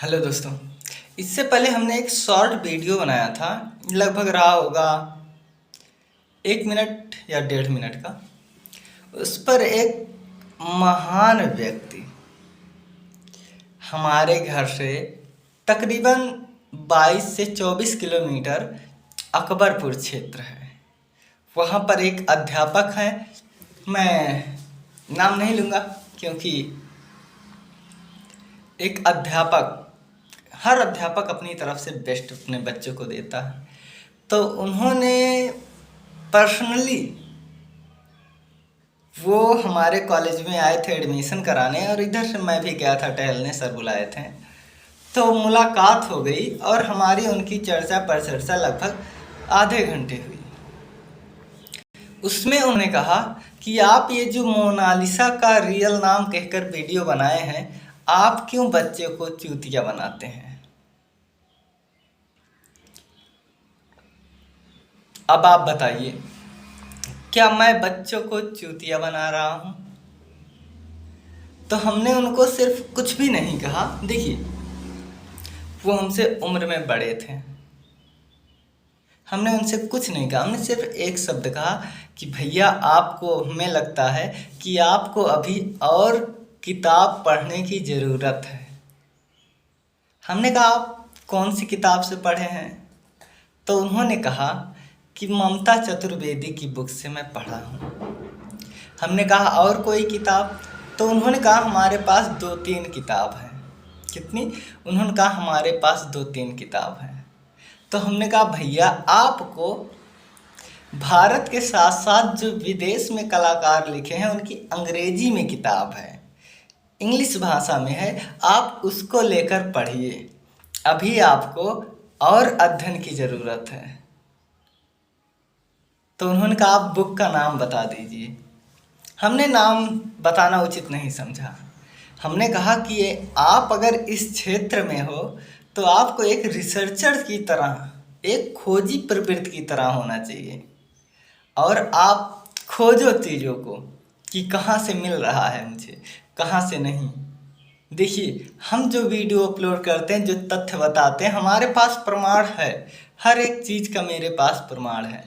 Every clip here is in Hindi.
हेलो दोस्तों। इससे पहले हमने एक शॉर्ट वीडियो बनाया था, लगभग रहा होगा 1 मिनट या 1.5 मिनट का। उस पर एक महान व्यक्ति हमारे घर से तकरीबन 22 से 24 किलोमीटर अकबरपुर क्षेत्र है, वहाँ पर एक अध्यापक हैं। मैं नाम नहीं लूँगा क्योंकि एक अध्यापक, हर अध्यापक अपनी तरफ से बेस्ट अपने बच्चों को देता है। तो उन्होंने पर्सनली वो हमारे कॉलेज में आए थे एडमिशन कराने, और इधर से मैं भी गया था टहलने, सर बुलाए थे। तो मुलाकात हो गई और हमारी उनकी चर्चा परिचर्चा लगभग आधे घंटे हुई। उसमें उन्होंने कहा कि आप ये जो मोनालिसा का रियल नाम कहकर वीडियो बनाए हैं, आप क्यों बच्चे को चूतिया बनाते हैं? अब आप बताइए, क्या मैं बच्चों को चूतिया बना रहा हूँ? तो हमने उनको सिर्फ कुछ भी नहीं कहा। देखिए, वो हमसे उम्र में बड़े थे, हमने उनसे कुछ नहीं कहा। हमने सिर्फ एक शब्द कहा कि भैया, आपको, हमें लगता है कि आपको अभी और किताब पढ़ने की ज़रूरत है। हमने कहा, आप कौन सी किताब से पढ़े हैं? तो उन्होंने कहा कि ममता चतुर्वेदी की बुक से मैं पढ़ा हूँ। हमने कहा, और कोई किताब? तो उन्होंने कहा, हमारे पास 2-3 किताब हैं। कितनी? उन्होंने कहा, हमारे पास 2-3 किताब हैं। तो हमने कहा, भैया, आपको भारत के साथ साथ जो विदेश में कलाकार लिखे हैं उनकी अंग्रेजी में किताब है, इंग्लिश भाषा में है, आप उसको लेकर पढ़िए। अभी आपको और अध्ययन की ज़रूरत है। तो उन्होंने कहा, आप बुक का नाम बता दीजिए। हमने नाम बताना उचित नहीं समझा। हमने कहा कि ये आप अगर इस क्षेत्र में हो तो आपको एक रिसर्चर की तरह, एक खोजी प्रवृत्ति की तरह होना चाहिए, और आप खोजो चीज़ों को कि कहाँ से मिल रहा है मुझे, कहाँ से नहीं। देखिए, हम जो वीडियो अपलोड करते हैं, जो तथ्य बताते हैं, हमारे पास प्रमाण है। हर एक चीज़ का मेरे पास प्रमाण है।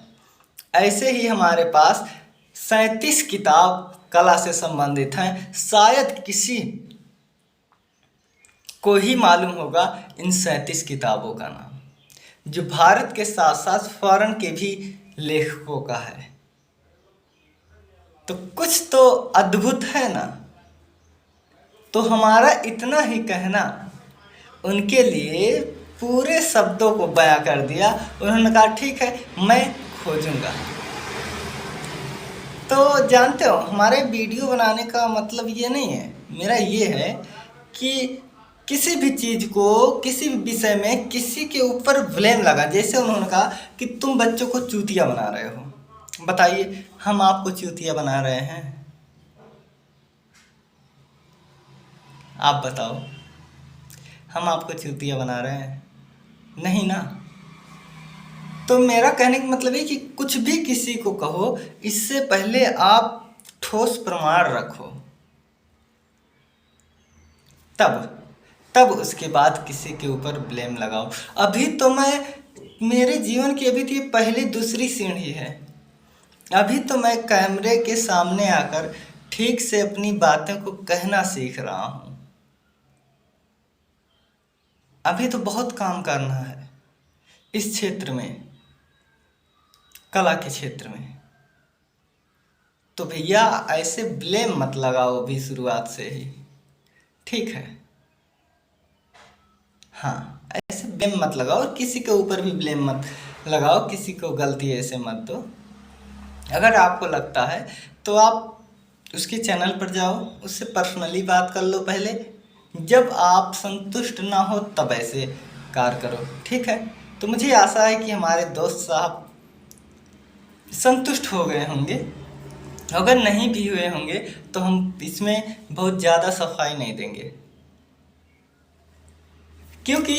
ऐसे ही हमारे पास 37 किताब कला से संबंधित हैं। शायद किसी को ही मालूम होगा इन 37 किताबों का नाम, जो भारत के साथ साथ फॉरेन के भी लेखकों का है। तो कुछ तो अद्भुत है ना। तो हमारा इतना ही कहना उनके लिए पूरे शब्दों को बयां कर दिया। उन्होंने कहा, ठीक है, मैं खोजूंगा। तो जानते हो, हमारे वीडियो बनाने का मतलब ये नहीं है, मेरा ये है कि किसी भी चीज़ को, किसी भी विषय में किसी के ऊपर ब्लेम लगा। जैसे उन्होंने कहा कि तुम बच्चों को चूतिया बना रहे हो। बताइए, हम आपको चूतिया बना रहे हैं? आप बताओ, हम आपको चूतिया बना रहे हैं? नहीं ना। तो मेरा कहने का मतलब है कि कुछ भी किसी को कहो, इससे पहले आप ठोस प्रमाण रखो, तब तब उसके बाद किसी के ऊपर ब्लेम लगाओ। अभी तो मेरे जीवन की अभी तो ये पहली दूसरी सीढ़ी है। अभी तो मैं कैमरे के सामने आकर ठीक से अपनी बातों को कहना सीख रहा हूँ। अभी तो बहुत काम करना है इस क्षेत्र में, कला के क्षेत्र में। तो भैया, ऐसे ब्लेम मत लगाओ अभी शुरुआत से ही, ठीक है? हाँ, ऐसे ब्लेम मत लगाओ, और किसी के ऊपर भी ब्लेम मत लगाओ, किसी को गलती ऐसे मत दो। अगर आपको लगता है तो आप उसके चैनल पर जाओ, उससे पर्सनली बात कर लो पहले। जब आप संतुष्ट ना हो तब ऐसे कार्य करो, ठीक है? तो मुझे आशा है कि हमारे दोस्त साहब संतुष्ट हो गए होंगे। अगर नहीं भी हुए होंगे तो हम इसमें बहुत ज़्यादा सफाई नहीं देंगे, क्योंकि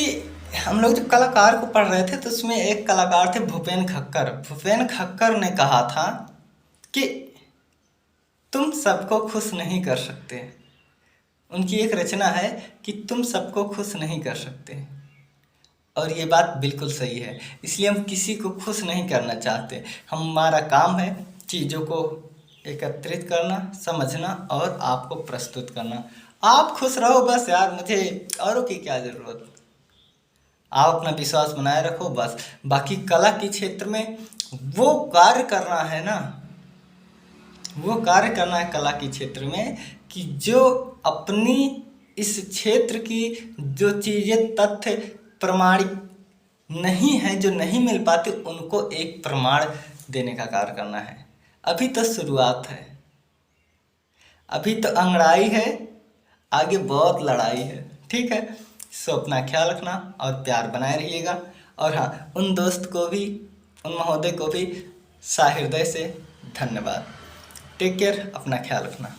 हम लोग जब कलाकार को पढ़ रहे थे तो उसमें एक कलाकार थे भूपेन खक्कर। भूपेन खक्कर ने कहा था कि तुम सबको खुश नहीं कर सकते, उनकी एक रचना है कि तुम सबको खुश नहीं कर सकते, और ये बात बिल्कुल सही है। इसलिए हम किसी को खुश नहीं करना चाहते। हमारा काम है चीज़ों को एकत्रित करना, समझना और आपको प्रस्तुत करना। आप खुश रहो बस यार, मुझे औरों की क्या ज़रूरत। आप अपना विश्वास बनाए रखो बस। बाकी कला के क्षेत्र में वो कार्य करना है ना, वो कार्य करना है कला के क्षेत्र में कि जो अपनी इस क्षेत्र की जो चीज़ें तथ्य प्रमाणिक नहीं है, जो नहीं मिल पाते, उनको एक प्रमाण देने का कार्य करना है। अभी तो शुरुआत है, अभी तो अंगड़ाई है, आगे बहुत लड़ाई है। ठीक है, सो अपना ख्याल रखना और प्यार बनाए रहिएगा। और हाँ, उन दोस्त को भी, उन महोदय को भी सहृदय से धन्यवाद। टेक केयर, अपना ख्याल रखना।